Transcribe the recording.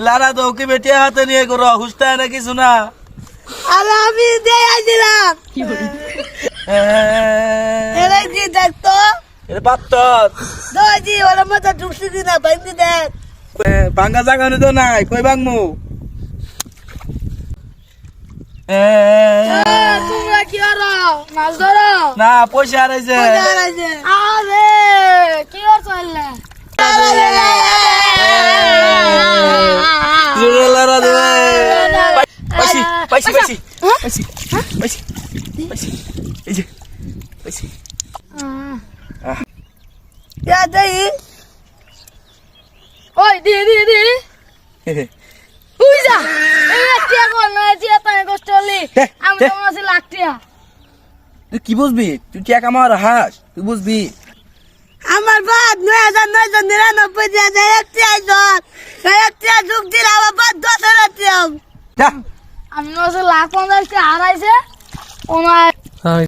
লারা তো ওকে বেটিয়া হাতে নিয়ে করো হুস্তায় না কিছু না। আরে আমি দিয়ে আইছিলাম এরাই দি দেখতো এটা পাত্তর দোজি ওরা মতো ঢুকছি দিনা ভাঙি দেখ ভাঙ্গা জাগানো তো নাই কই ভাঙমু তোমরা কি করো মাছ ধরো না পয়সা হারাইছে আরে কি করছো জোরে লারা দে পাইছি পাইছি পাইছি পাইছি পাইছি পাইছি এই যে পাইছি ইয়া দেই ওই দি দি দি উই যা এই টিয়া কোন না টিয়া তাই কষ্ট হলি আমি তো মাসে লাখ টিয়া তুই কি বুঝবি তুই টাকা আমার হাস তুই বুঝবি আমার বাদ 9999 দিয়া যায় একটি আইজন একটি যুগ দিন আমার বাদ 10 টিয়া যা আমি মাসে লাখ 50 টি হারাইছে ওনার